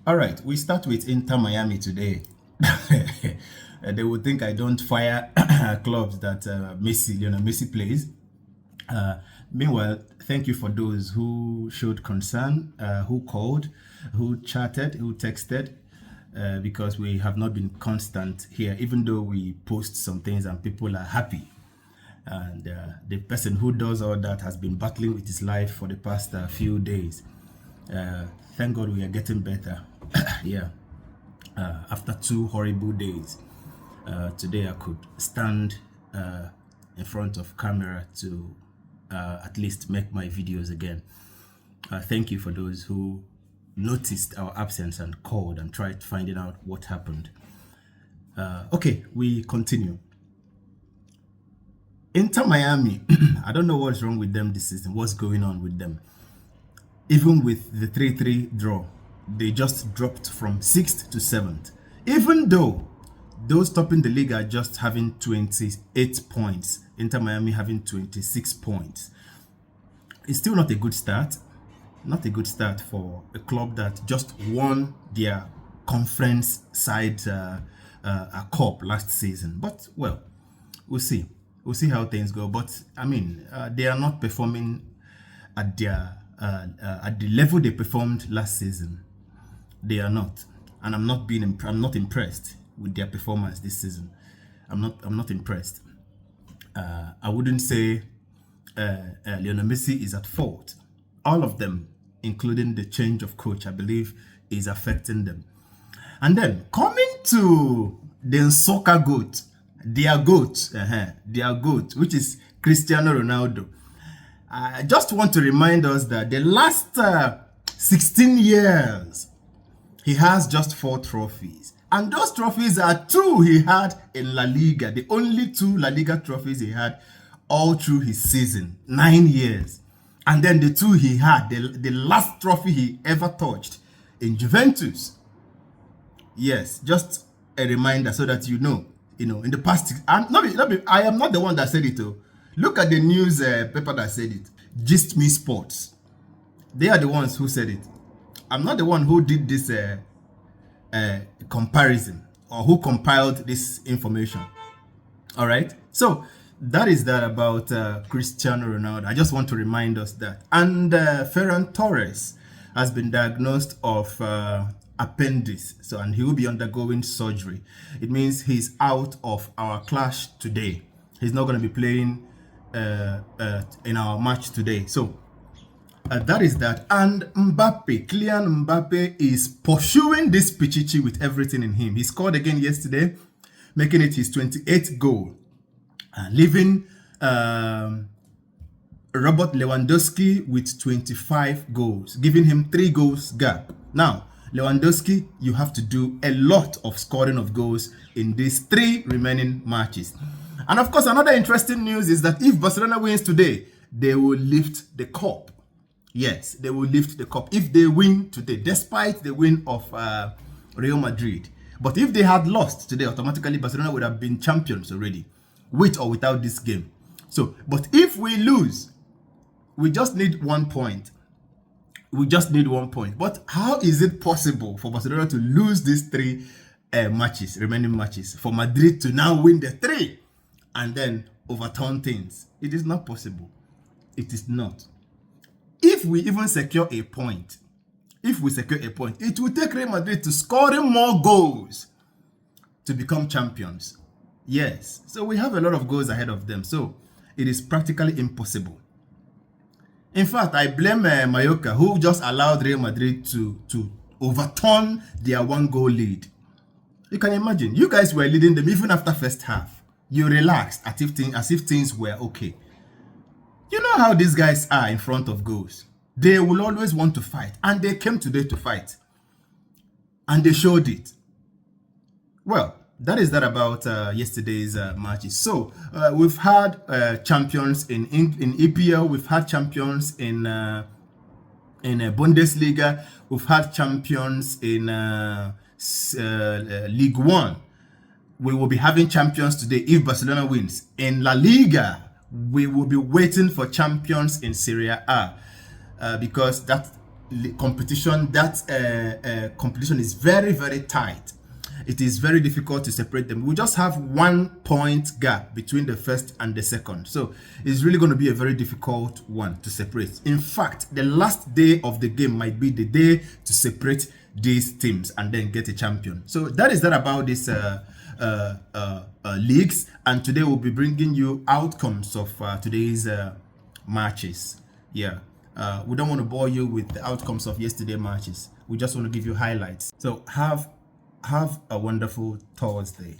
All right, we start with Inter Miami today. They would think I don't fire clubs that Messi plays. Meanwhile, thank you for those who showed concern, who called, who chatted, who texted, because we have not been constant here, even though we post some things and people are happy. And the person who does all that has been battling with his life for the past few days. Thank God we are getting better. Yeah. After 2 horrible days, today I could stand in front of camera to at least make my videos again. Thank you for those who noticed our absence and called and tried finding out what happened. Okay, we continue. Inter Miami, I don't know what's wrong with them this season. What's going on with them? Even with the 3-3 draw, they just dropped from 6th to 7th. Even though those topping the league are just having 28 points, Inter Miami having 26 points. It's still not a good start. Not a good start for a club that just won their conference side a cup last season. But, well, we'll see. We'll see how things go. But, I mean, they are not performing at their at the level they performed last season. They are not, and I'm not impressed with their performance this season. I'm not impressed. I wouldn't say Lionel Messi is at fault. All of them, including the change of coach, I believe, is affecting them. And then coming to the soccer goat, their goat, which is Cristiano Ronaldo. I just want to remind us that the last 16 years, he has just 4 trophies. And those trophies are 2 he had in La Liga. The only 2 La Liga trophies he had all through his season, 9 years. And then the 2 he had, the last trophy he ever touched in Juventus. Yes, just a reminder so that you know, in the past, I am not the one that said it though. Look at the news paper that said it. Gist Me Sports. They are the ones who said it. I'm not the one who did this comparison or who compiled this information. All right. So that is that about Cristiano Ronaldo. I just want to remind us that. And Ferran Torres has been diagnosed of appendix. So, and he will be undergoing surgery. It means he's out of our clash today. He's not going to be playing in our match today. So that is that. And Kylian Mbappe is pursuing this Pichichi with everything in him. He scored again yesterday, making it his 28th goal, leaving Robert Lewandowski with 25 goals, giving him 3 goals gap. Now, Lewandowski, you have to do a lot of scoring of goals in these 3 remaining matches. And of course, another interesting news is that if Barcelona wins today, they will lift the cup. Yes, they will lift the cup if they win today, despite the win of Real Madrid. But if they had lost today, automatically Barcelona would have been champions already, with or without this game. So, but if we lose, we just need 1 point. We just need 1 point. But how is it possible for Barcelona to lose these 3 remaining matches, for Madrid to now win the 3 and then overturn things? It is not possible. It is not. If we even secure a point, it will take Real Madrid to scoring more goals to become champions. Yes, so we have a lot of goals ahead of them. So it is practically impossible. In fact, I blame Mallorca, who just allowed Real Madrid to overturn their 1-goal lead. You can imagine, you guys were leading them even after first half. You relaxed as if things were okay. You know how these guys are in front of goals. They will always want to fight. And they came today to fight. And they showed it. Well, that is that about yesterday's matches. So, we've had champions in EPL. We've had champions in Bundesliga. We've had champions in League One. We will be having champions today if Barcelona wins. In La Liga, we will be waiting for champions in Serie A because that competition, that competition is very, very tight. It is very difficult to separate them. We just have 1 point gap between the first and the second. So it's really going to be a very difficult one to separate. In fact, the last day of the game might be the day to separate these teams and then get a champion. So that is that about this leagues. And today we'll be bringing you outcomes of today's matches. Yeah. We don't want to bore you with the outcomes of yesterday's matches. We just want to give you highlights. So have a wonderful Thursday.